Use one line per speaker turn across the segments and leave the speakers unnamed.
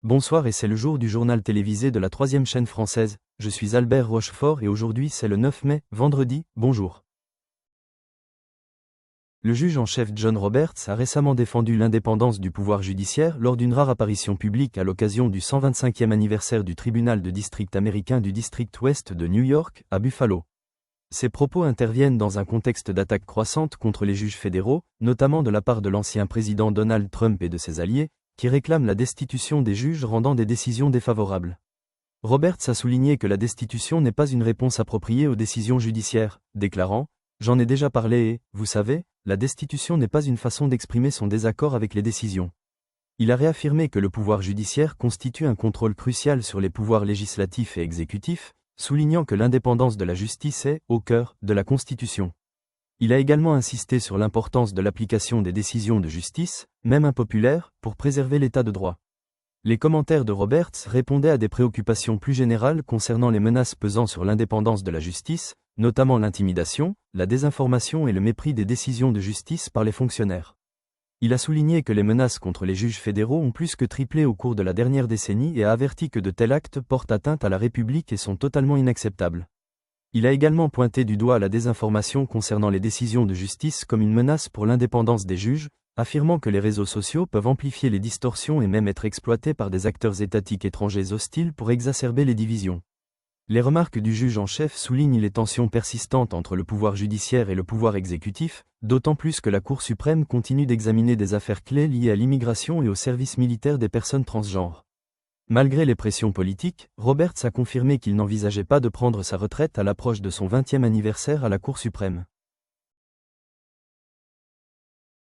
Bonsoir et c'est le jour du journal télévisé de la 3e chaîne française. Je suis Albert Rochefort et aujourd'hui c'est le 9 mai, vendredi, bonjour. Le juge en chef John Roberts a récemment défendu l'indépendance du pouvoir judiciaire lors d'une rare apparition publique à l'occasion du 125e anniversaire du tribunal de district américain du district ouest de New York, à Buffalo. Ces propos interviennent dans un contexte d'attaques croissantes contre les juges fédéraux, notamment de la part de l'ancien président Donald Trump et de ses alliés, qui réclament la destitution des juges rendant des décisions défavorables. Roberts a souligné que la destitution n'est pas une réponse appropriée aux décisions judiciaires, déclarant « J'en ai déjà parlé et, vous savez, la destitution n'est pas une façon d'exprimer son désaccord avec les décisions. » Il a réaffirmé que le pouvoir judiciaire constitue un contrôle crucial sur les pouvoirs législatifs et exécutifs, soulignant que l'indépendance de la justice est, au cœur, de la Constitution. Il a également insisté sur l'importance de l'application des décisions de justice, même impopulaires, pour préserver l'état de droit. Les commentaires de Roberts répondaient à des préoccupations plus générales concernant les menaces pesant sur l'indépendance de la justice, notamment l'intimidation, la désinformation et le mépris des décisions de justice par les fonctionnaires. Il a souligné que les menaces contre les juges fédéraux ont plus que triplé au cours de la dernière décennie et a averti que de tels actes portent atteinte à la République et sont totalement inacceptables. Il a également pointé du doigt la désinformation concernant les décisions de justice comme une menace pour l'indépendance des juges, affirmant que les réseaux sociaux peuvent amplifier les distorsions et même être exploités par des acteurs étatiques étrangers hostiles pour exacerber les divisions. Les remarques du juge en chef soulignent les tensions persistantes entre le pouvoir judiciaire et le pouvoir exécutif, d'autant plus que la Cour suprême continue d'examiner des affaires clés liées à l'immigration et au service militaire des personnes transgenres. Malgré les pressions politiques, Roberts a confirmé qu'il n'envisageait pas de prendre sa retraite à l'approche de son 20e anniversaire à la Cour suprême.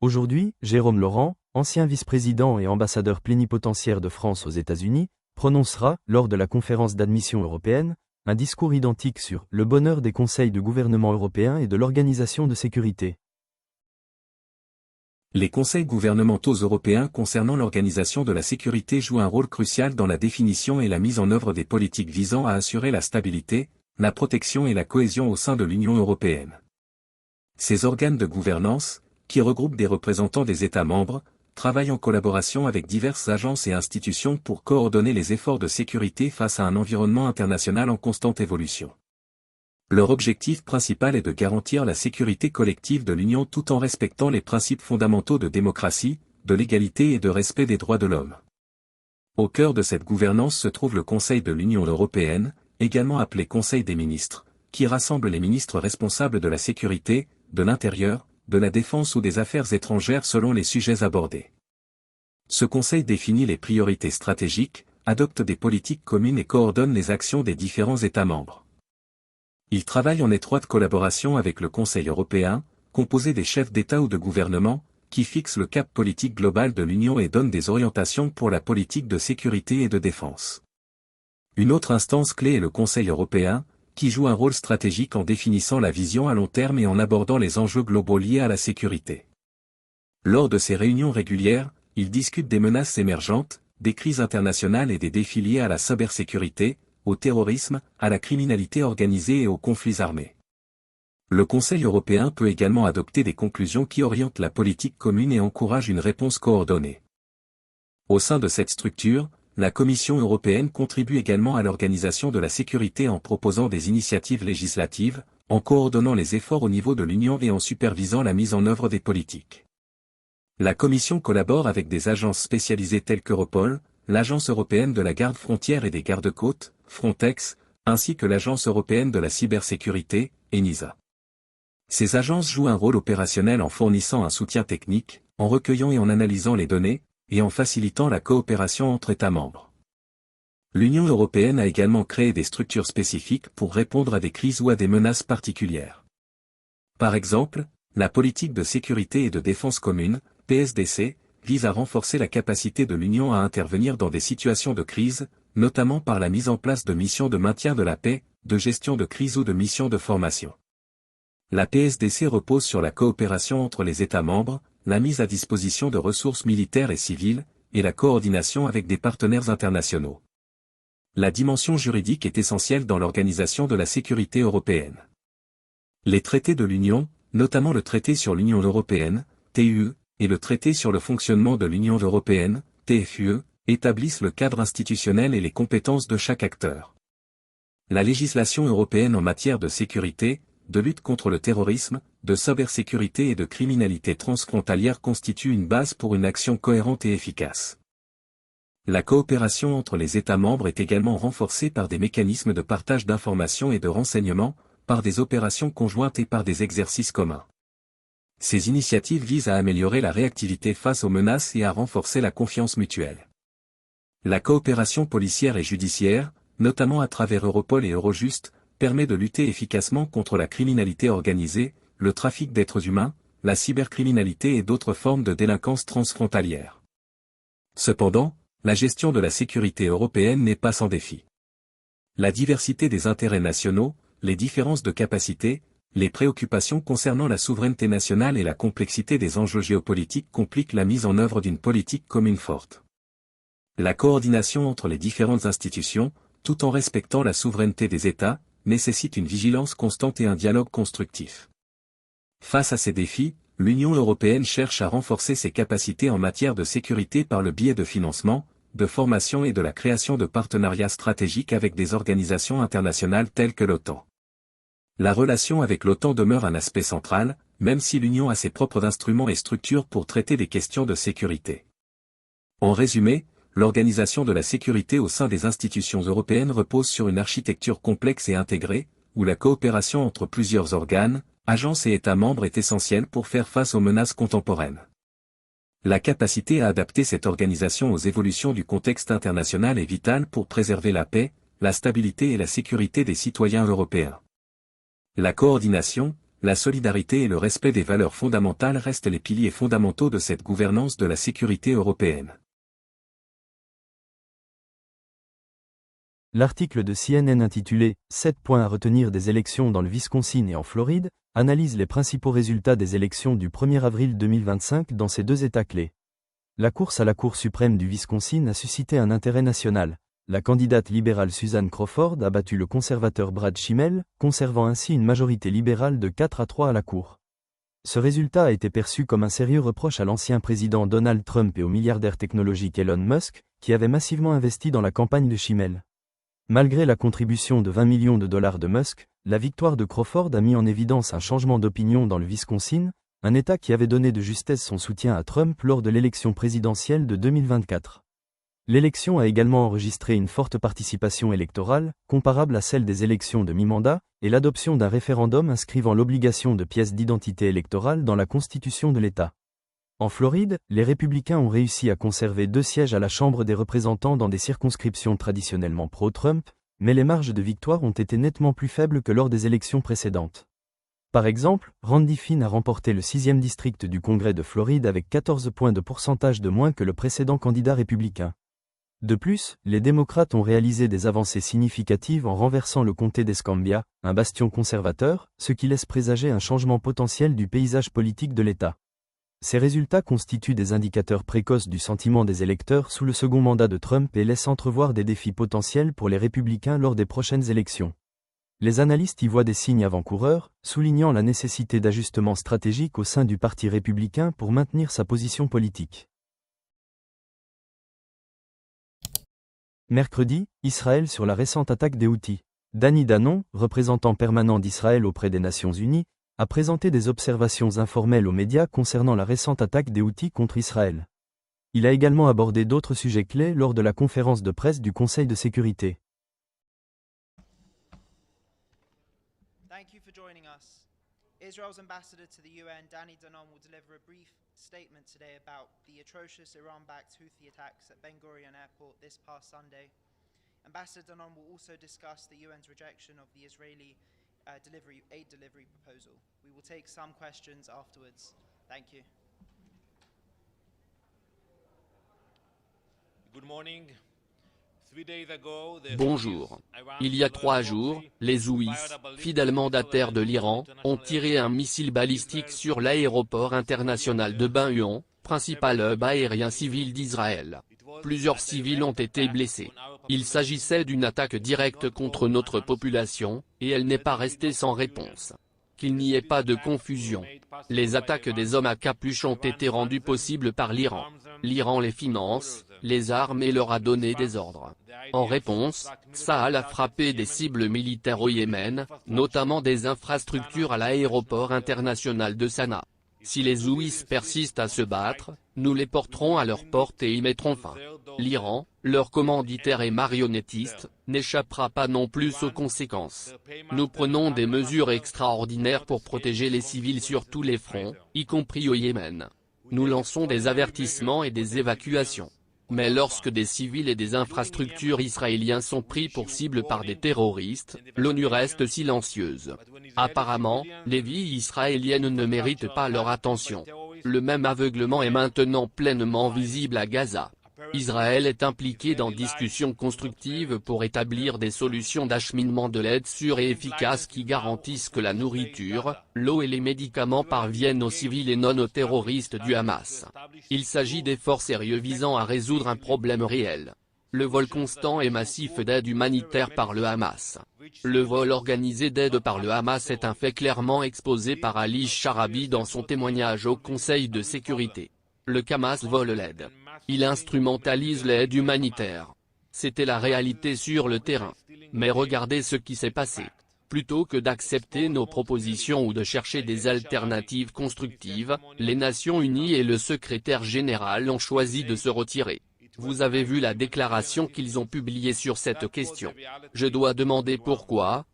Aujourd'hui, Jérôme Laurent, ancien vice-président et ambassadeur plénipotentiaire de France aux États-Unis, prononcera, lors de la conférence d'admission européenne, un discours identique sur « le bonheur des conseils de gouvernement européens et de l'organisation de sécurité ».
Les conseils gouvernementaux européens concernant l'organisation de la sécurité jouent un rôle crucial dans la définition et la mise en œuvre des politiques visant à assurer la stabilité, la protection et la cohésion au sein de l'Union européenne. Ces organes de gouvernance, qui regroupent des représentants des États membres, travaillent en collaboration avec diverses agences et institutions pour coordonner les efforts de sécurité face à un environnement international en constante évolution. Leur objectif principal est de garantir la sécurité collective de l'Union tout en respectant les principes fondamentaux de démocratie, de l'égalité et de respect des droits de l'homme. Au cœur de cette gouvernance se trouve le Conseil de l'Union européenne, également appelé Conseil des ministres, qui rassemble les ministres responsables de la sécurité, de l'intérieur, de la défense ou des affaires étrangères selon les sujets abordés. Ce Conseil définit les priorités stratégiques, adopte des politiques communes et coordonne les actions des différents États membres. Il travaille en étroite collaboration avec le Conseil européen, composé des chefs d'État ou de gouvernement, qui fixe le cap politique global de l'Union et donne des orientations pour la politique de sécurité et de défense. Une autre instance clé est le Conseil européen, qui joue un rôle stratégique en définissant la vision à long terme et en abordant les enjeux globaux liés à la sécurité. Lors de ces réunions régulières, il discute des menaces émergentes, des crises internationales et des défis liés à la cybersécurité, au terrorisme, à la criminalité organisée et aux conflits armés. Le Conseil européen peut également adopter des conclusions qui orientent la politique commune et encouragent une réponse coordonnée. Au sein de cette structure, la Commission européenne contribue également à l'organisation de la sécurité en proposant des initiatives législatives, en coordonnant les efforts au niveau de l'Union et en supervisant la mise en œuvre des politiques. La Commission collabore avec des agences spécialisées telles qu'Europol, l'Agence européenne de la garde-frontière et des gardes-côtes, Frontex, ainsi que l'Agence européenne de la cybersécurité, ENISA. Ces agences jouent un rôle opérationnel en fournissant un soutien technique, en recueillant et en analysant les données, et en facilitant la coopération entre États membres. L'Union européenne a également créé des structures spécifiques pour répondre à des crises ou à des menaces particulières. Par exemple, la politique de sécurité et de défense commune, PSDC, vise à renforcer la capacité de l'Union à intervenir dans des situations de crise, notamment par la mise en place de missions de maintien de la paix, de gestion de crise ou de missions de formation. La PSDC repose sur la coopération entre les États membres, la mise à disposition de ressources militaires et civiles, et la coordination avec des partenaires internationaux. La dimension juridique est essentielle dans l'organisation de la sécurité européenne. Les traités de l'Union, notamment le traité sur l'Union européenne, TUE, et le traité sur le fonctionnement de l'Union européenne, TFUE, établissent le cadre institutionnel et les compétences de chaque acteur. La législation européenne en matière de sécurité, de lutte contre le terrorisme, de cybersécurité et de criminalité transfrontalière constitue une base pour une action cohérente et efficace. La coopération entre les États membres est également renforcée par des mécanismes de partage d'informations et de renseignements, par des opérations conjointes et par des exercices communs. Ces initiatives visent à améliorer la réactivité face aux menaces et à renforcer la confiance mutuelle. La coopération policière et judiciaire, notamment à travers Europol et Eurojust, permet de lutter efficacement contre la criminalité organisée, le trafic d'êtres humains, la cybercriminalité et d'autres formes de délinquance transfrontalière. Cependant, la gestion de la sécurité européenne n'est pas sans défi. La diversité des intérêts nationaux, les différences de capacités, les préoccupations concernant la souveraineté nationale et la complexité des enjeux géopolitiques compliquent la mise en œuvre d'une politique commune forte. La coordination entre les différentes institutions, tout en respectant la souveraineté des États, nécessite une vigilance constante et un dialogue constructif. Face à ces défis, l'Union européenne cherche à renforcer ses capacités en matière de sécurité par le biais de financement, de formation et de la création de partenariats stratégiques avec des organisations internationales telles que l'OTAN. La relation avec l'OTAN demeure un aspect central, même si l'Union a ses propres instruments et structures pour traiter des questions de sécurité. En résumé, l'organisation de la sécurité au sein des institutions européennes repose sur une architecture complexe et intégrée, où la coopération entre plusieurs organes, agences et États membres est essentielle pour faire face aux menaces contemporaines. La capacité à adapter cette organisation aux évolutions du contexte international est vitale pour préserver la paix, la stabilité et la sécurité des citoyens européens. La coordination, la solidarité et le respect des valeurs fondamentales restent les piliers fondamentaux de cette gouvernance de la sécurité européenne.
L'article de CNN intitulé « 7 points à retenir des élections dans le Wisconsin et en Floride » analyse les principaux résultats des élections du 1er avril 2025 dans ces deux États clés. La course à la Cour suprême du Wisconsin a suscité un intérêt national. La candidate libérale Susan Crawford a battu le conservateur Brad Schimmel, conservant ainsi une majorité libérale de 4-3 à la Cour. Ce résultat a été perçu comme un sérieux reproche à l'ancien président Donald Trump et au milliardaire technologique Elon Musk, qui avait massivement investi dans la campagne de Schimmel. Malgré la contribution de $20 millions de Musk, la victoire de Crawford a mis en évidence un changement d'opinion dans le Wisconsin, un État qui avait donné de justesse son soutien à Trump lors de l'élection présidentielle de 2024. L'élection a également enregistré une forte participation électorale, comparable à celle des élections de mi-mandat, et l'adoption d'un référendum inscrivant l'obligation de pièces d'identité électorale dans la constitution de l'État. En Floride, les républicains ont réussi à conserver 2 sièges à la Chambre des représentants dans des circonscriptions traditionnellement pro-Trump, mais les marges de victoire ont été nettement plus faibles que lors des élections précédentes. Par exemple, Randy Finn a remporté le 6e district du Congrès de Floride avec 14 points de pourcentage de moins que le précédent candidat républicain. De plus, les démocrates ont réalisé des avancées significatives en renversant le comté d'Escambia, un bastion conservateur, ce qui laisse présager un changement potentiel du paysage politique de l'État. Ces résultats constituent des indicateurs précoces du sentiment des électeurs sous le second mandat de Trump et laissent entrevoir des défis potentiels pour les républicains lors des prochaines élections. Les analystes y voient des signes avant-coureurs, soulignant la nécessité d'ajustements stratégiques au sein du Parti républicain pour maintenir sa position politique. Mercredi, Israël sur la récente attaque des Houthis. Dani Danon, représentant permanent d'Israël auprès des Nations Unies, a présenté des observations informelles aux médias concernant la récente attaque des Houthis contre Israël. Il a également abordé d'autres sujets clés lors de la conférence de presse du Conseil de sécurité.
Thank you for joining us. Israel's ambassador to the UN, Dani Danon, will deliver a brief statement today about the atrocious Iran-backed Houthi attacks at Ben Gurion Airport this past Sunday. Ambassador Danon will also discuss the UN's rejection of the Israeli aid delivery proposal. We will take some questions afterwards. Thank you.
Good morning. 3 days ago,
Bonjour. Il y a 3 jours, les Houthis, fidèles mandataires de l'Iran, ont tiré un missile balistique sur l'aéroport international de Ben Gurion, principal hub aérien civil d'Israël. Plusieurs civils ont été blessés. Il s'agissait d'une attaque directe contre notre population, et elle n'est pas restée sans réponse. qu'il n'y ait pas de confusion. Les attaques des hommes à capuche ont été rendues possibles par l'Iran. L'Iran les finance, les arme et leur a donné des ordres. En réponse, Tsahal a frappé des cibles militaires au Yémen, notamment des infrastructures à l'aéroport international de Sanaa. Si les houthis persistent à se battre, nous les porterons à leur porte et y mettrons fin. L'Iran, leur commanditaire et marionnettiste, n'échappera pas non plus aux conséquences. Nous prenons des mesures extraordinaires pour protéger les civils sur tous les fronts, y compris au Yémen. Nous lançons des avertissements et des évacuations. Mais lorsque des civils et des infrastructures israéliens sont pris pour cible par des terroristes, l'ONU reste silencieuse. Apparemment, les vies israéliennes ne méritent pas leur attention. Le même aveuglement est maintenant pleinement visible à Gaza. Israël est impliqué dans discussions constructives pour établir des solutions d'acheminement de l'aide sûres et efficaces qui garantissent que la nourriture, l'eau et les médicaments parviennent aux civils et non aux terroristes du Hamas. Il s'agit d'efforts sérieux visant à résoudre un problème réel. Le vol constant et massif d'aide humanitaire par le Hamas. Le vol organisé d'aide par le Hamas est un fait clairement exposé par Ali Sharabi dans son témoignage au Conseil de sécurité. Le Hamas vole l'aide. Il instrumentalise l'aide humanitaire. C'était la réalité sur le terrain. Mais regardez ce qui s'est passé. Plutôt que d'accepter nos propositions ou de chercher des alternatives constructives, les Nations Unies et le secrétaire général ont choisi de se retirer. Vous avez vu la déclaration qu'ils ont publiée sur cette question. Je dois demander pourquoi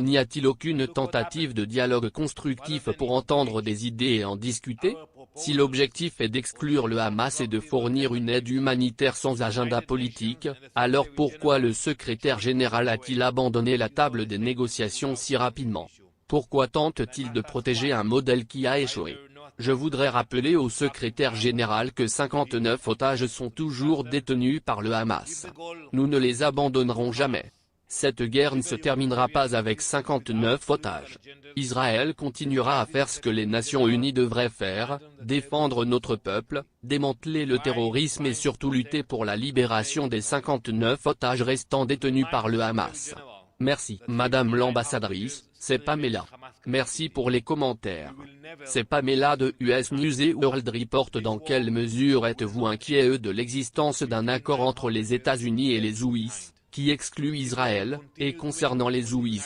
n'y a-t-il aucune tentative de dialogue constructif pour entendre des idées et en discuter? Si l'objectif est d'exclure le Hamas et de fournir une aide humanitaire sans agenda politique, alors pourquoi le secrétaire général a-t-il abandonné la table des négociations si rapidement? Pourquoi tente-t-il de protéger un modèle qui a échoué? Je voudrais rappeler au secrétaire général que 59 otages sont toujours détenus par le Hamas. Nous ne les abandonnerons jamais. Cette guerre ne se terminera pas avec 59 otages. Israël continuera à faire ce que les Nations Unies devraient faire, défendre notre peuple, démanteler le terrorisme et surtout lutter pour la libération des 59 otages restants détenus par le Hamas. Merci. Madame l'ambassadrice, c'est Pamela. Merci pour les commentaires. C'est Pamela de US News et World Report. Dans quelle mesure êtes-vous inquiet de l'existence d'un accord entre les États-Unis et les houthis, qui exclut Israël, et concernant les houthis,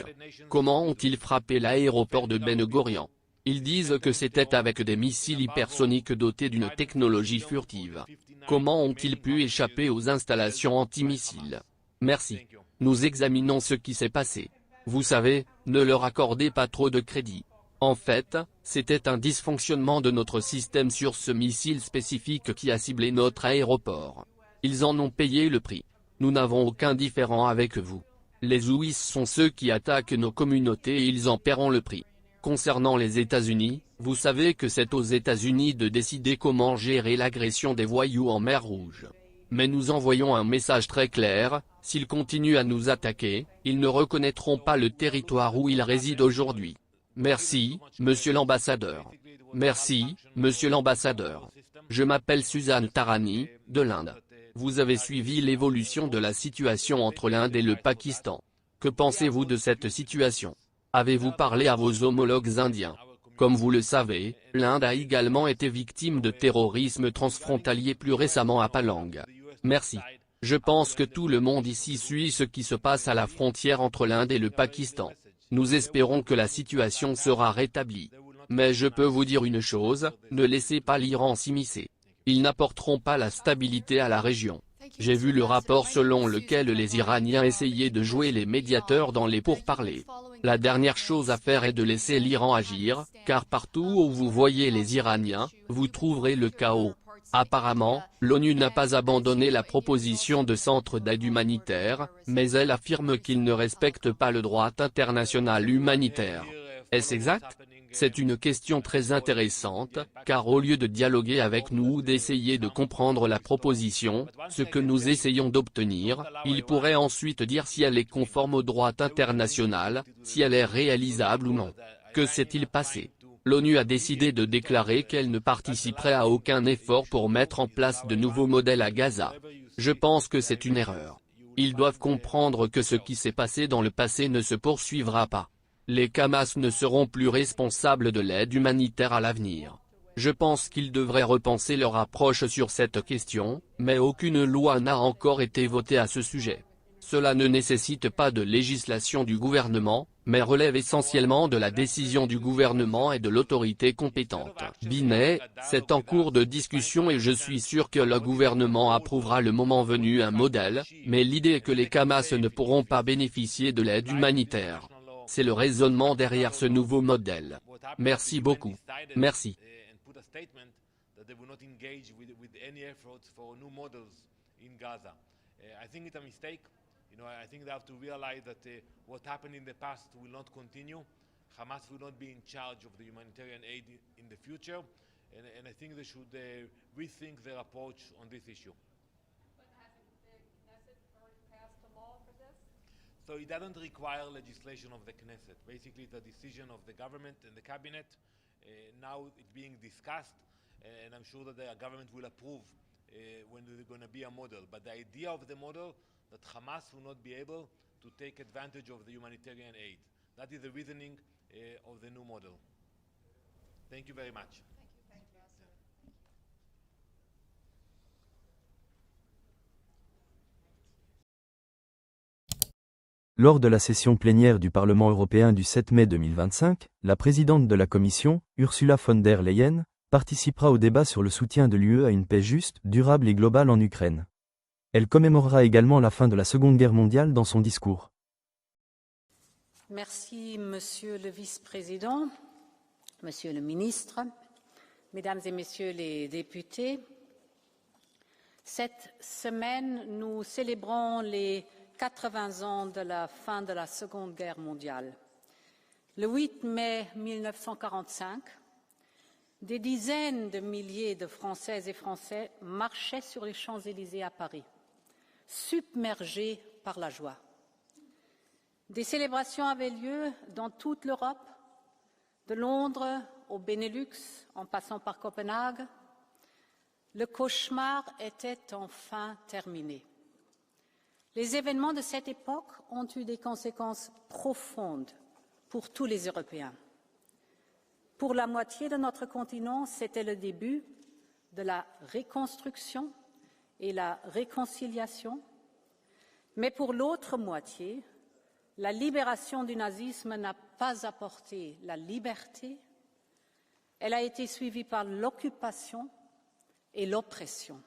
comment ont-ils frappé l'aéroport de Ben Gurion? Ils disent que c'était avec des missiles hypersoniques dotés d'une technologie furtive. Comment ont-ils pu échapper aux installations antimissiles? Merci. Nous examinons ce qui s'est passé. Vous savez, ne leur accordez pas trop de crédit. En fait, c'était un dysfonctionnement de notre système sur ce missile spécifique qui a ciblé notre aéroport. Ils en ont payé le prix. Nous n'avons aucun différend avec vous. Les houthis sont ceux qui attaquent nos communautés et ils en paieront le prix. Concernant les États-Unis, vous savez que c'est aux États-Unis de décider comment gérer l'agression des voyous en mer Rouge. Mais nous envoyons un message très clair, s'ils continuent à nous attaquer, ils ne reconnaîtront pas le territoire où ils résident aujourd'hui. Merci, monsieur l'ambassadeur. Merci, monsieur l'ambassadeur. Je m'appelle Suzanne Tarani, de l'Inde. Vous avez suivi l'évolution de la situation entre l'Inde et le Pakistan. Que pensez-vous de cette situation? Avez-vous parlé à vos homologues indiens? Comme vous le savez, l'Inde a également été victime de terrorisme transfrontalier plus récemment à Palang. Merci. Je pense que tout le monde ici suit ce qui se passe à la frontière entre l'Inde et le Pakistan. Nous espérons que la situation sera rétablie. Mais je peux vous dire une chose, ne laissez pas l'Iran s'immiscer. Ils n'apporteront pas la stabilité à la région. J'ai vu le rapport selon lequel les Iraniens essayaient de jouer les médiateurs dans les pourparlers. La dernière chose à faire est de laisser l'Iran agir, car partout où vous voyez les Iraniens, vous trouverez le chaos. Apparemment, l'ONU n'a pas abandonné la proposition de centre d'aide humanitaire, mais elle affirme qu'il ne respecte pas le droit international humanitaire. Est-ce exact? C'est une question très intéressante, car au lieu de dialoguer avec nous ou d'essayer de comprendre la proposition, ce que nous essayons d'obtenir, il pourrait ensuite dire si elle est conforme au droit international, si elle est réalisable ou non. Que s'est-il passé? L'ONU a décidé de déclarer qu'elle ne participerait à aucun effort pour mettre en place de nouveaux modèles à Gaza. Je pense que c'est une erreur. Ils doivent comprendre que ce qui s'est passé dans le passé ne se poursuivra pas. Les Hamas ne seront plus responsables de l'aide humanitaire à l'avenir. Je pense qu'ils devraient repenser leur approche sur cette question, mais aucune loi n'a encore été votée à ce sujet. Cela ne nécessite pas de législation du gouvernement, mais relève essentiellement de la décision du gouvernement et de l'autorité compétente. Binet, c'est en cours de discussion et je suis sûr que le gouvernement approuvera le moment venu un modèle, mais l'idée est que les Hamas ne pourront pas bénéficier de l'aide humanitaire. C'est le raisonnement derrière ce nouveau modèle. Merci beaucoup. Merci.
I think they have to realize that what happened in the past will not continue. Hamas will not be in charge of the humanitarian aid in the future, and I think they should rethink their approach on this issue.
But hasn't the Knesset already passed a law for this?
So it doesn't require legislation of the Knesset. Basically, it's a decision of the government and the cabinet. Now it's being discussed, and I'm sure that the government will approve when there's going to be a model. But the idea of the model that Hamas will not be able to take advantage of the humanitarian aid. That is the reasoning of the new model. Thank you very much.
Thank you, Ambassador.
Lors de la session plénière du Parlement européen du 7 mai 2025, la présidente de la Commission, Ursula von der Leyen, participera au débat sur le soutien de l'UE à une paix juste, durable et globale en Ukraine. Elle commémorera également la fin de la Seconde Guerre mondiale dans son discours.
Merci, Monsieur le Vice-président, Monsieur le Ministre, Mesdames et Messieurs les députés. Cette semaine, nous célébrons les 80 ans de la fin de la Seconde Guerre mondiale. Le 8 mai 1945, des dizaines de milliers de Françaises et Français marchaient sur les Champs-Élysées à Paris, submergés par la joie. Des célébrations avaient lieu dans toute l'Europe, de Londres au Benelux, en passant par Copenhague. Le cauchemar était enfin terminé. Les événements de cette époque ont eu des conséquences profondes pour tous les Européens. Pour la moitié de notre continent, c'était le début de la reconstruction et la réconciliation, mais pour l'autre moitié, la libération du nazisme n'a pas apporté la liberté, elle a été suivie par l'occupation et l'oppression.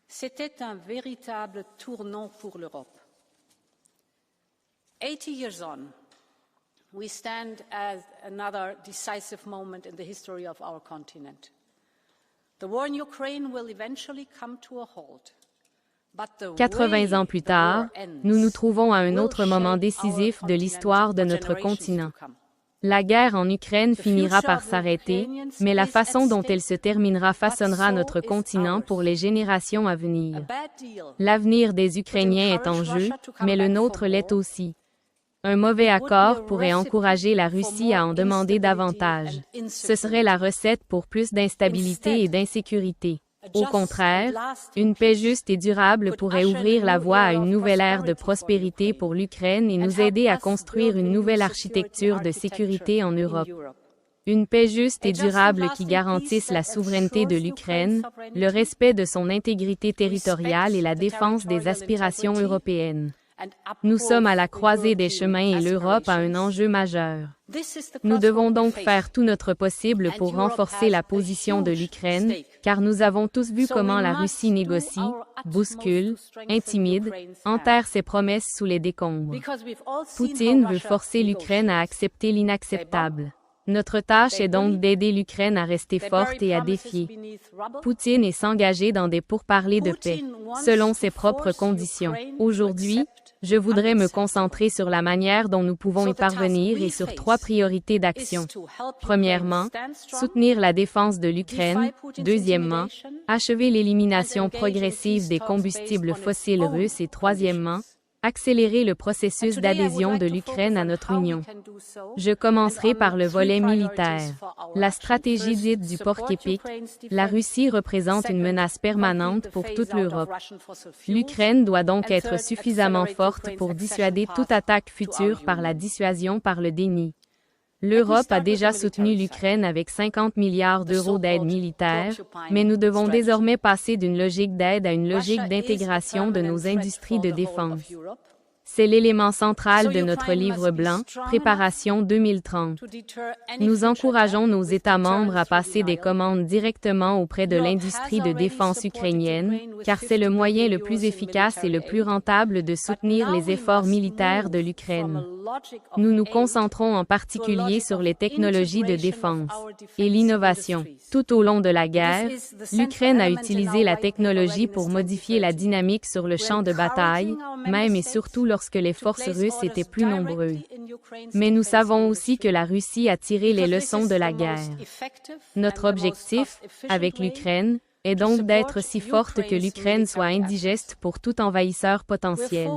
C'était un véritable tournant pour l'Europe. 80 years on, we stand at another decisive moment in the history of our continent. The war in Ukraine will eventually come to a halt.
80 ans plus tard, nous nous trouvons à un autre moment décisif de l'histoire de notre continent. La guerre en Ukraine finira par s'arrêter, mais la façon dont elle se terminera façonnera notre continent pour les générations à venir. L'avenir des Ukrainiens est en jeu, mais le nôtre l'est aussi. Un mauvais accord pourrait encourager la Russie à en demander davantage. Ce serait la recette pour plus d'instabilité et d'insécurité. Au contraire, une paix juste et durable pourrait ouvrir la voie à une nouvelle ère de prospérité pour l'Ukraine et nous aider à construire une nouvelle architecture de sécurité en Europe. Une paix juste et durable qui garantisse la souveraineté de l'Ukraine, le respect de son intégrité territoriale et la défense des aspirations européennes. Nous sommes à la croisée des chemins et l'Europe a un enjeu majeur. Nous devons donc faire tout notre possible pour renforcer la position de l'Ukraine, car nous avons tous vu comment la Russie négocie, bouscule, intimide, enterre ses promesses sous les décombres. Poutine veut forcer l'Ukraine à accepter l'inacceptable. Notre tâche est donc d'aider l'Ukraine à rester forte et à défier Poutine et s'engager dans des pourparlers de paix, selon ses propres conditions. Aujourd'hui, je voudrais me concentrer sur la manière dont nous pouvons y parvenir et sur 3 priorités d'action. Premièrement, soutenir la défense de l'Ukraine. Deuxièmement, achever l'élimination progressive des combustibles fossiles russes et troisièmement, accélérer le processus d'adhésion de l'Ukraine à notre Union. Je commencerai par le volet militaire. La stratégie dite du porc-épic, la Russie représente une menace permanente pour toute l'Europe. L'Ukraine doit donc être suffisamment forte pour dissuader toute attaque future par la dissuasion par le déni. L'Europe a déjà soutenu l'Ukraine avec 50 milliards d'euros d'aide militaire, mais nous devons désormais passer d'une logique d'aide à une logique d'intégration de nos industries de défense. C'est l'élément central de notre livre blanc, Préparation 2030. Nous encourageons nos États membres à passer des commandes directement auprès de l'industrie de défense ukrainienne, car c'est le moyen le plus efficace et le plus rentable de soutenir les efforts militaires de l'Ukraine. Nous nous concentrons en particulier sur les technologies de défense et l'innovation. Tout au long de la guerre, l'Ukraine a utilisé la technologie pour modifier la dynamique sur le champ de bataille, même et surtout lorsque les forces russes étaient plus nombreuses. Mais nous savons aussi que la Russie a tiré les leçons de la guerre. Notre objectif, avec l'Ukraine, est donc d'être si forte que l'Ukraine soit indigeste pour tout envahisseur potentiel.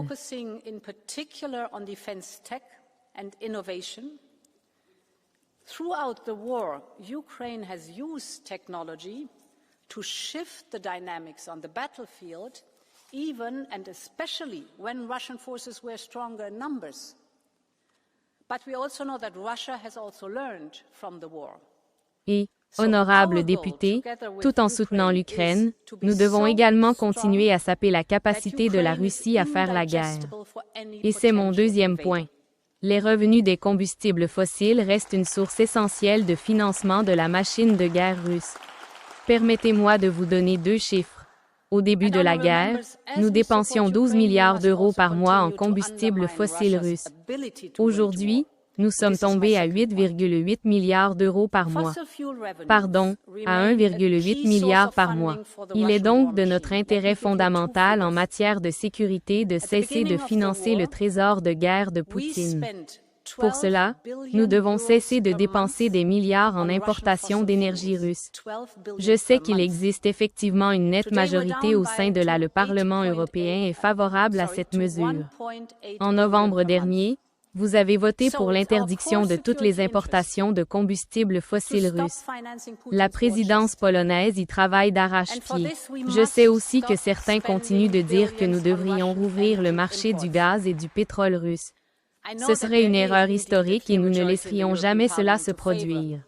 Throughout the war, Ukraine has used technology to shift the dynamics on the battlefield, even and especially when Russian forces were stronger in numbers. But we also know that Russia has also learned from the war.
Et, honorables députés, tout en soutenant l'Ukraine, nous devons également continuer à saper la capacité de la Russie à faire la guerre. Et c'est mon deuxième point. Les revenus des combustibles fossiles restent une source essentielle de financement de la machine de guerre russe. Permettez-moi de vous donner deux chiffres. Au début de la guerre, nous dépensions 12 milliards d'euros par mois en combustibles fossiles russes. Aujourd'hui, nous sommes tombés à 8,8 milliards d'euros par mois. Pardon, à 1,8 milliard par mois. Il est donc de notre intérêt fondamental en matière de sécurité de cesser de financer le trésor de guerre de Poutine. Pour cela, nous devons cesser de dépenser des milliards en importation d'énergie russe. Je sais qu'il existe effectivement une nette majorité au sein de le Parlement européen est favorable à cette mesure. En novembre dernier, vous avez voté pour l'interdiction de toutes les importations de combustibles fossiles russes. La présidence polonaise y travaille d'arrache-pied. Je sais aussi que certains continuent de dire que nous devrions rouvrir le marché du gaz et du pétrole russe. Ce serait une erreur historique et nous ne laisserions jamais cela se produire.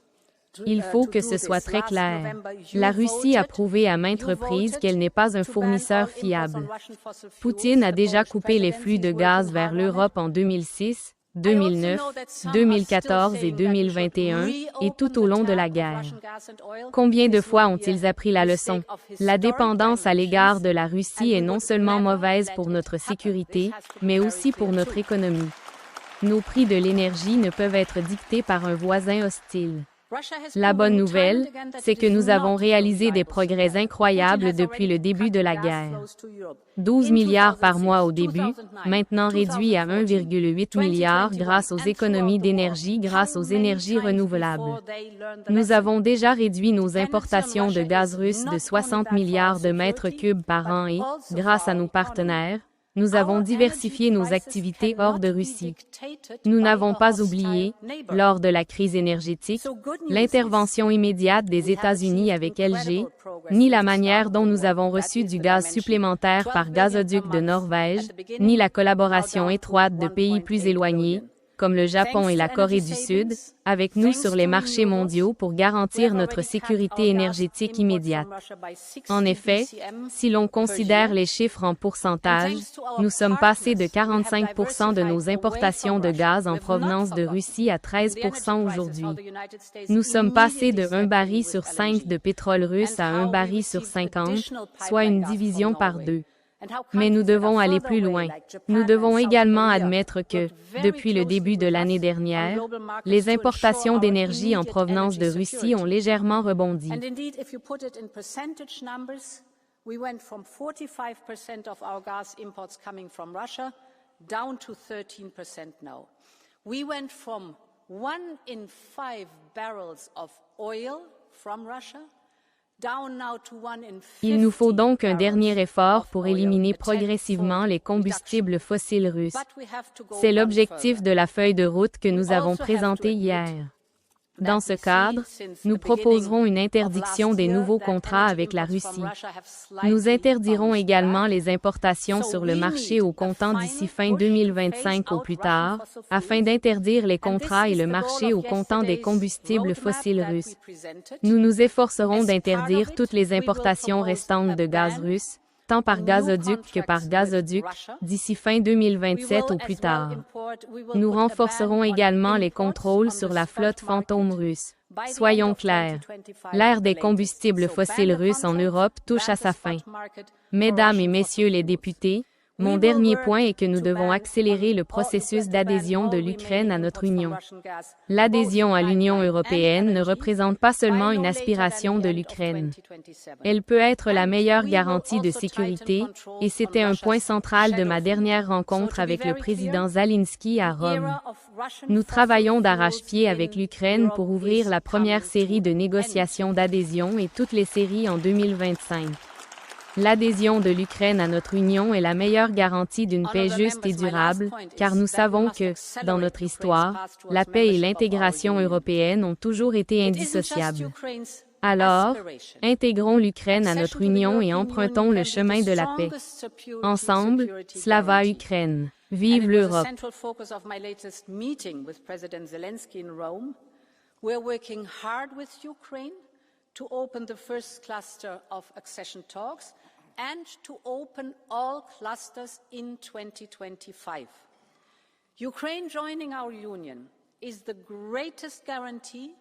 Il faut que ce soit très clair. La Russie a prouvé à maintes reprises qu'elle n'est pas un fournisseur fiable. Poutine a déjà coupé les flux de gaz vers l'Europe en 2006, 2009, 2014 et 2021, et tout au long de la guerre. Combien de fois ont-ils appris la leçon? La dépendance à l'égard de la Russie est non seulement mauvaise pour notre sécurité, mais aussi pour notre économie. Nos prix de l'énergie ne peuvent être dictés par un voisin hostile. La bonne nouvelle, c'est que nous avons réalisé des progrès incroyables depuis le début de la guerre. 12 milliards par mois au début, maintenant réduit à 1,8 milliard grâce aux économies d'énergie grâce aux énergies renouvelables. Nous avons déjà réduit nos importations de gaz russe de 60 milliards de mètres cubes par an et, grâce à nos partenaires, nous avons diversifié nos activités hors de Russie. Nous n'avons pas oublié, lors de la crise énergétique, l'intervention immédiate des États-Unis avec LG, ni la manière dont nous avons reçu du gaz supplémentaire par gazoduc de Norvège, ni la collaboration étroite de pays plus éloignés, comme le Japon et la Corée du Sud, avec nous sur les marchés mondiaux pour garantir notre sécurité énergétique immédiate. En effet, si l'on considère les chiffres en pourcentage, nous sommes passés de 45% de nos importations de gaz en provenance de Russie à 13% aujourd'hui. Nous sommes passés de 1 baril sur 5 de pétrole russe à 1 baril sur 50, soit une division par 2. Mais nous devons aller plus loin. Nous devons également admettre que, depuis le début de l'année dernière, les importations d'énergie en provenance de Russie ont légèrement rebondi. We went from 45% of our gas imports coming from Russia down to 13% now. We went from 1 in 5 barrels of oil from Russia Il nous faut donc un dernier effort pour éliminer progressivement les combustibles fossiles russes. C'est l'objectif de la feuille de route que nous avons présentée hier. Dans ce cadre, nous proposerons une interdiction des nouveaux contrats avec la Russie. Nous interdirons également les importations sur le marché au comptant d'ici fin 2025 au plus tard, afin d'interdire les contrats et le marché au comptant des combustibles fossiles russes. Nous nous efforcerons d'interdire toutes les importations restantes de gaz russe, tant par gazoduc que par gazoduc, d'ici fin 2027 au plus tard. Nous renforcerons également les contrôles sur la flotte fantôme russe. Soyons clairs, l'ère des combustibles fossiles russes en Europe touche à sa fin. Mesdames et messieurs les députés, mon dernier point est que nous devons accélérer le processus d'adhésion de l'Ukraine à notre Union. L'adhésion à l'Union européenne ne représente pas seulement une aspiration de l'Ukraine. Elle peut être la meilleure garantie de sécurité, et c'était un point central de ma dernière rencontre avec le président Zelensky à Rome. Nous travaillons d'arrache-pied avec l'Ukraine pour ouvrir la première série de négociations d'adhésion et toutes les séries en 2025. L'adhésion de l'Ukraine à notre Union est la meilleure garantie d'une paix juste et durable, car nous savons que, dans notre histoire, la paix et l'intégration européenne ont toujours été indissociables. Alors, intégrons l'Ukraine à notre Union et empruntons le chemin de la paix. Ensemble, Slava Ukraine. Vive l'Europe!
To open the first cluster of accession talks and to open all clusters in 2025. Ukraine joining our Union is the greatest guarantee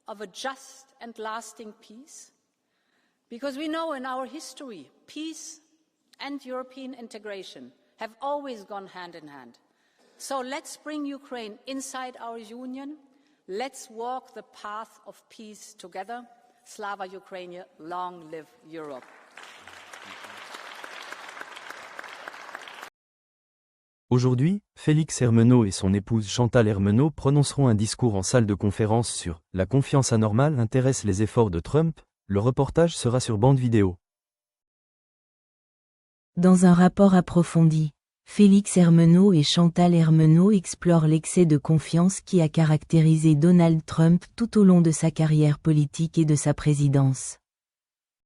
of a just and lasting peace, because we know in our history, peace and European integration have always gone hand in hand. So let's bring Ukraine inside our Union. Let's walk the path of peace together. Slava Ukraine, long live Europe.
Aujourd'hui, Félix Hermenot et son épouse Chantal Hermenot prononceront un discours en salle de conférence sur « La confiance anormale intéresse les efforts de Trump ». Le reportage sera sur bande vidéo.
Dans un rapport approfondi, Félix Hermenot et Chantal Hermenot explorent l'excès de confiance qui a caractérisé Donald Trump tout au long de sa carrière politique et de sa présidence.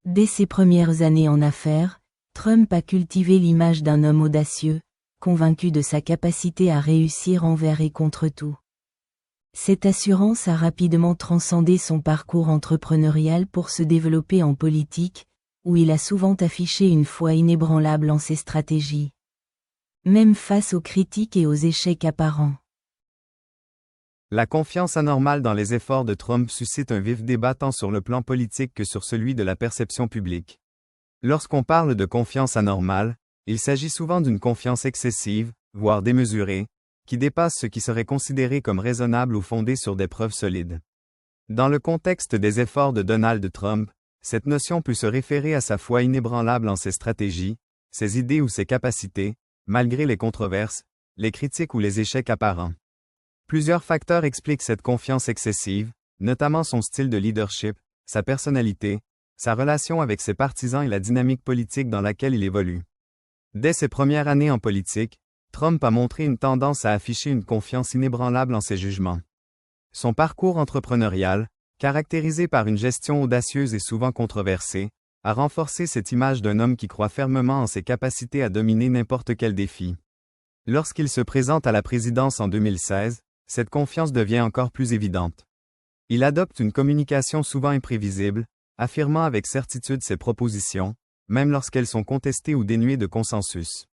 Dès ses premières années en affaires, Trump a cultivé l'image d'un homme audacieux, convaincu de sa capacité à réussir envers et contre tout. Cette assurance a rapidement transcendé son parcours entrepreneurial pour se développer en politique, où il a souvent affiché une foi inébranlable en ses stratégies. Même face aux critiques et aux échecs apparents.
La confiance anormale dans les efforts de Trump suscite un vif débat tant sur le plan politique que sur celui de la perception publique. Lorsqu'on parle de confiance anormale, il s'agit souvent d'une confiance excessive, voire démesurée, qui dépasse ce qui serait considéré comme raisonnable ou fondé sur des preuves solides. Dans le contexte des efforts de Donald Trump, cette notion peut se référer à sa foi inébranlable en ses stratégies, ses idées ou ses capacités, malgré les controverses, les critiques ou les échecs apparents. Plusieurs facteurs expliquent cette confiance excessive, notamment son style de leadership, sa personnalité, sa relation avec ses partisans et la dynamique politique dans laquelle il évolue. Dès ses premières années en politique, Trump a montré une tendance à afficher une confiance inébranlable en ses jugements. Son parcours entrepreneurial, caractérisé par une gestion audacieuse et souvent controversée, a renforcé cette image d'un homme qui croit fermement en ses capacités à dominer n'importe quel défi. Lorsqu'il se présente à la présidence en 2016, cette confiance devient encore plus évidente. Il adopte une communication souvent imprévisible, affirmant avec certitude ses propositions, même lorsqu'elles sont contestées ou dénuées de consensus.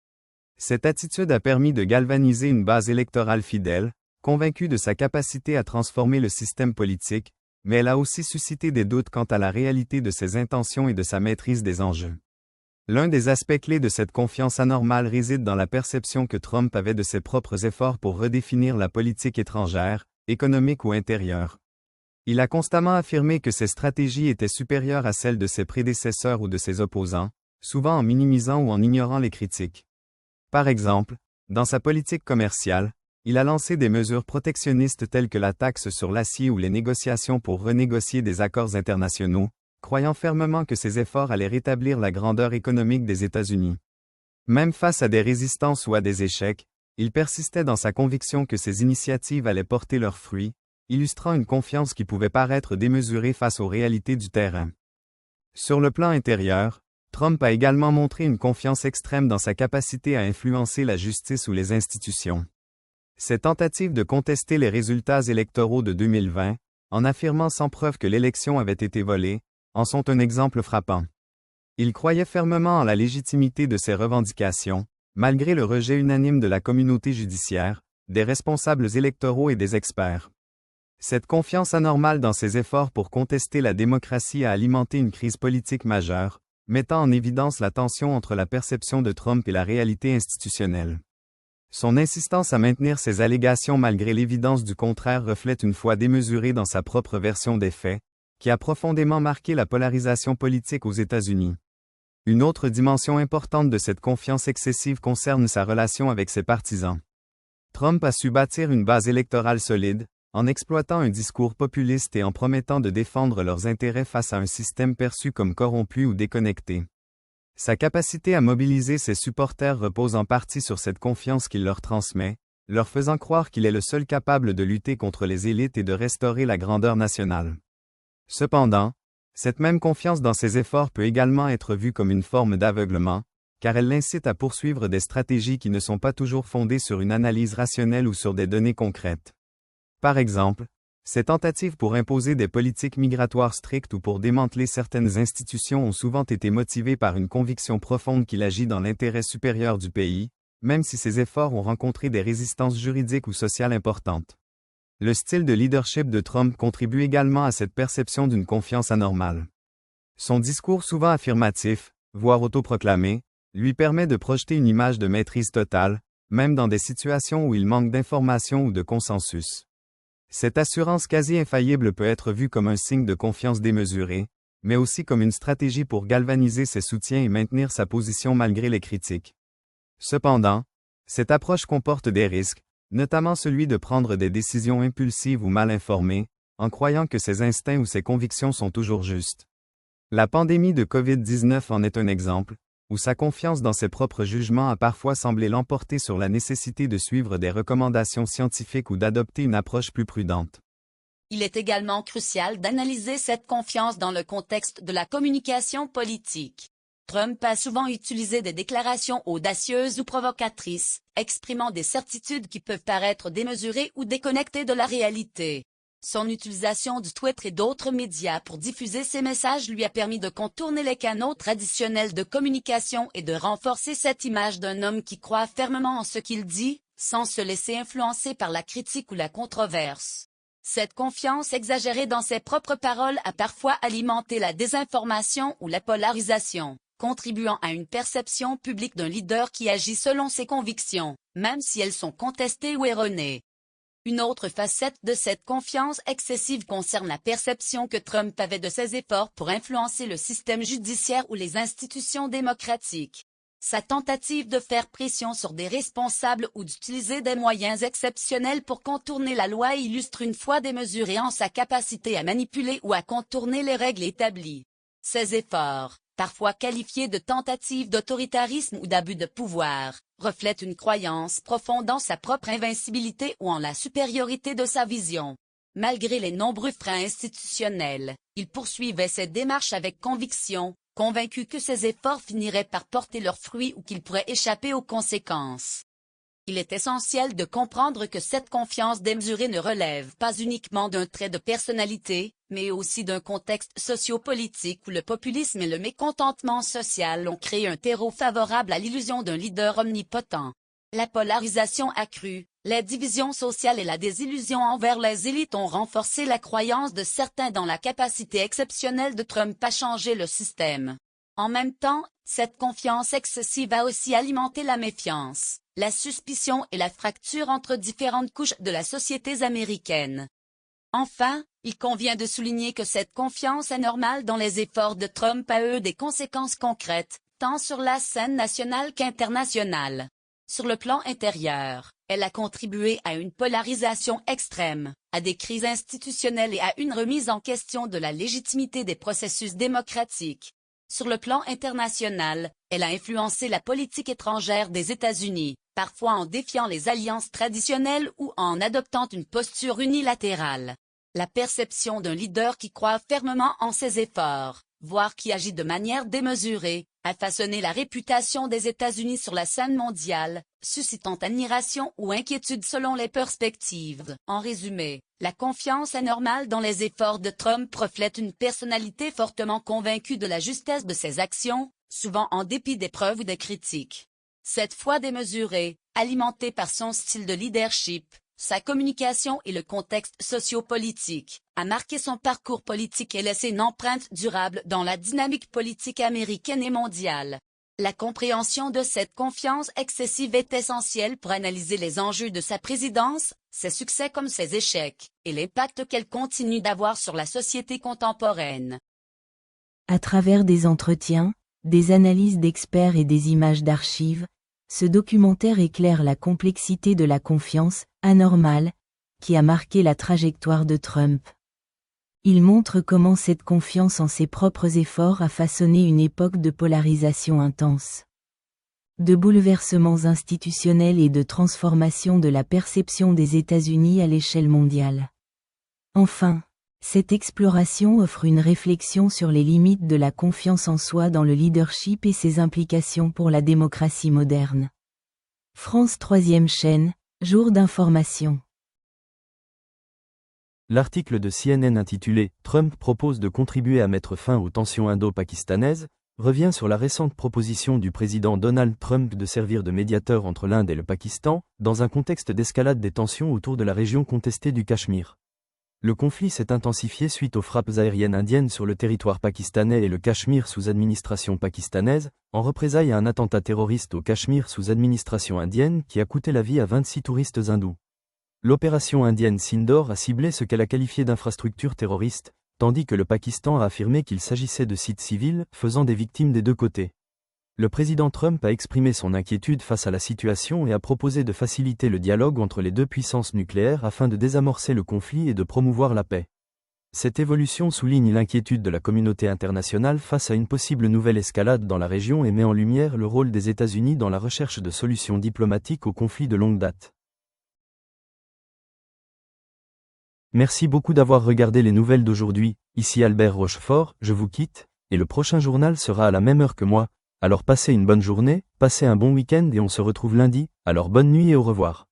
Cette attitude a permis de galvaniser une base électorale fidèle, convaincue de sa capacité à transformer le système politique, mais elle a aussi suscité des doutes quant à la réalité de ses intentions et de sa maîtrise des enjeux. L'un des aspects clés de cette confiance anormale réside dans la perception que Trump avait de ses propres efforts pour redéfinir la politique étrangère, économique ou intérieure. Il a constamment affirmé que ses stratégies étaient supérieures à celles de ses prédécesseurs ou de ses opposants, souvent en minimisant ou en ignorant les critiques. Par exemple, dans sa politique commerciale, il a lancé des mesures protectionnistes telles que la taxe sur l'acier ou les négociations pour renégocier des accords internationaux, croyant fermement que ces efforts allaient rétablir la grandeur économique des États-Unis. Même face à des résistances ou à des échecs, il persistait dans sa conviction que ces initiatives allaient porter leurs fruits, illustrant une confiance qui pouvait paraître démesurée face aux réalités du terrain. Sur le plan intérieur, Trump a également montré une confiance extrême dans sa capacité à influencer la justice ou les institutions. Ses tentatives de contester les résultats électoraux de 2020, en affirmant sans preuve que l'élection avait été volée, en sont un exemple frappant. Il croyait fermement en la légitimité de ses revendications, malgré le rejet unanime de la communauté judiciaire, des responsables électoraux et des experts. Cette confiance anormale dans ses efforts pour contester la démocratie a alimenté une crise politique majeure, mettant en évidence la tension entre la perception de Trump et la réalité institutionnelle. Son insistance à maintenir ses allégations malgré l'évidence du contraire reflète une foi démesurée dans sa propre version des faits, qui a profondément marqué la polarisation politique aux États-Unis. Une autre dimension importante de cette confiance excessive concerne sa relation avec ses partisans. Trump a su bâtir une base électorale solide, en exploitant un discours populiste et en promettant de défendre leurs intérêts face à un système perçu comme corrompu ou déconnecté. Sa capacité à mobiliser ses supporters repose en partie sur cette confiance qu'il leur transmet, leur faisant croire qu'il est le seul capable de lutter contre les élites et de restaurer la grandeur nationale. Cependant, cette même confiance dans ses efforts peut également être vue comme une forme d'aveuglement, car elle l'incite à poursuivre des stratégies qui ne sont pas toujours fondées sur une analyse rationnelle ou sur des données concrètes. Par exemple, ses tentatives pour imposer des politiques migratoires strictes ou pour démanteler certaines institutions ont souvent été motivées par une conviction profonde qu'il agit dans l'intérêt supérieur du pays, même si ces efforts ont rencontré des résistances juridiques ou sociales importantes. Le style de leadership de Trump contribue également à cette perception d'une confiance anormale. Son discours souvent affirmatif, voire autoproclamé, lui permet de projeter une image de maîtrise totale, même dans des situations où il manque d'informations ou de consensus. Cette assurance quasi infaillible peut être vue comme un signe de confiance démesurée, mais aussi comme une stratégie pour galvaniser ses soutiens et maintenir sa position malgré les critiques. Cependant, cette approche comporte des risques, notamment celui de prendre des décisions impulsives ou mal informées, en croyant que ses instincts ou ses convictions sont toujours justes. La pandémie de COVID-19 en est un exemple, où sa confiance dans ses propres jugements a parfois semblé l'emporter sur la nécessité de suivre des recommandations scientifiques ou d'adopter une approche plus prudente.
Il est également crucial d'analyser cette confiance dans le contexte de la communication politique. Trump a souvent utilisé des déclarations audacieuses ou provocatrices, exprimant des certitudes qui peuvent paraître démesurées ou déconnectées de la réalité. Son utilisation du Twitter et d'autres médias pour diffuser ses messages lui a permis de contourner les canaux traditionnels de communication et de renforcer cette image d'un homme qui croit fermement en ce qu'il dit, sans se laisser influencer par la critique ou la controverse. Cette confiance exagérée dans ses propres paroles a parfois alimenté la désinformation ou la polarisation, contribuant à une perception publique d'un leader qui agit selon ses convictions, même si elles sont contestées ou erronées. Une autre facette de cette confiance excessive concerne la perception que Trump avait de ses efforts pour influencer le système judiciaire ou les institutions démocratiques. Sa tentative de faire pression sur des responsables ou d'utiliser des moyens exceptionnels pour contourner la loi illustre une foi démesurée en sa capacité à manipuler ou à contourner les règles établies. Ces efforts, parfois qualifiés de tentatives d'autoritarisme ou d'abus de pouvoir, reflètent une croyance profonde en sa propre invincibilité ou en la supériorité de sa vision. Malgré les nombreux freins institutionnels, il poursuivait ses démarches avec conviction, convaincu que ses efforts finiraient par porter leurs fruits ou qu'il pourrait échapper aux conséquences. Il est essentiel de comprendre que cette confiance démesurée ne relève pas uniquement d'un trait de personnalité, mais aussi d'un contexte socio-politique où le populisme et le mécontentement social ont créé un terreau favorable à l'illusion d'un leader omnipotent. La polarisation accrue, les divisions sociales et la désillusion envers les élites ont renforcé la croyance de certains dans la capacité exceptionnelle de Trump à changer le système. En même temps, cette confiance excessive a aussi alimenté la méfiance, la suspicion et la fracture entre différentes couches de la société américaine. Enfin, il convient de souligner que cette confiance anormale dans les efforts de Trump a eu des conséquences concrètes, tant sur la scène nationale qu'internationale. Sur le plan intérieur, elle a contribué à une polarisation extrême, à des crises institutionnelles et à une remise en question de la légitimité des processus démocratiques. Sur le plan international, elle a influencé la politique étrangère des États-Unis, parfois en défiant les alliances traditionnelles ou en adoptant une posture unilatérale. La perception d'un leader qui croit fermement en ses efforts, voire qui agit de manière démesurée, a façonné la réputation des États-Unis sur la scène mondiale, suscitant admiration ou inquiétude selon les perspectives. En résumé, la confiance anormale dans les efforts de Trump reflète une personnalité fortement convaincue de la justesse de ses actions, souvent en dépit des preuves ou des critiques. Cette foi démesurée, alimentée par son style de leadership, sa communication et le contexte socio-politique, a marqué son parcours politique et laissé une empreinte durable dans la dynamique politique américaine et mondiale. La compréhension de cette confiance excessive est essentielle pour analyser les enjeux de sa présidence, ses succès comme ses échecs, et l'impact qu'elle continue d'avoir sur la société contemporaine.
À travers des entretiens, des analyses d'experts et des images d'archives, ce documentaire éclaire la complexité de la confiance anormale qui a marqué la trajectoire de Trump. Il montre comment cette confiance en ses propres efforts a façonné une époque de polarisation intense, de bouleversements institutionnels et de transformation de la perception des États-Unis à l'échelle mondiale. Enfin, cette exploration offre une réflexion sur les limites de la confiance en soi dans le leadership et ses implications pour la démocratie moderne. France 3e chaîne, jour d'information.
L'article de CNN intitulé « Trump propose de contribuer à mettre fin aux tensions indo-pakistanaises » revient sur la récente proposition du président Donald Trump de servir de médiateur entre l'Inde et le Pakistan, dans un contexte d'escalade des tensions autour de la région contestée du Cachemire. Le conflit s'est intensifié suite aux frappes aériennes indiennes sur le territoire pakistanais et le Cachemire sous administration pakistanaise, en représailles à un attentat terroriste au Cachemire sous administration indienne qui a coûté la vie à 26 touristes hindous. L'opération indienne Sindoor a ciblé ce qu'elle a qualifié d'infrastructure terroriste, tandis que le Pakistan a affirmé qu'il s'agissait de sites civils, faisant des victimes des deux côtés. Le président Trump a exprimé son inquiétude face à la situation et a proposé de faciliter le dialogue entre les deux puissances nucléaires afin de désamorcer le conflit et de promouvoir la paix. Cette évolution souligne l'inquiétude de la communauté internationale face à une possible nouvelle escalade dans la région et met en lumière le rôle des États-Unis dans la recherche de solutions diplomatiques aux conflits de longue date. Merci beaucoup d'avoir regardé les nouvelles d'aujourd'hui, ici Albert Rochefort, je vous quitte, et le prochain journal sera à la même heure que moi. Alors passez une bonne journée, passez un bon week-end et on se retrouve lundi, alors bonne nuit et au revoir.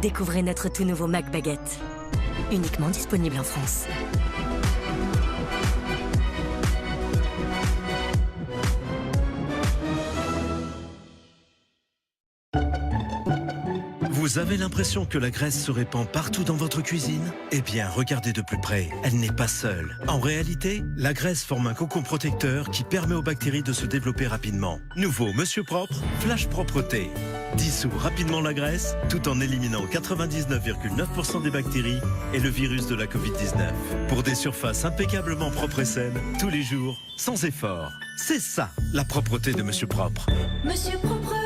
Découvrez notre tout nouveau Mac Baguette, uniquement disponible en France.
Vous avez l'impression que la graisse se répand partout dans votre cuisine? Eh bien, regardez de plus près, elle n'est pas seule. En réalité, la graisse forme un cocon protecteur qui permet aux bactéries de se développer rapidement. Nouveau Monsieur Propre, Flash Propreté. Dissout rapidement la graisse, tout en éliminant 99,9% des bactéries et le virus de la Covid-19. Pour des surfaces impeccablement propres et saines, tous les jours, sans effort. C'est ça, la propreté de Monsieur Propre.
Monsieur Propre.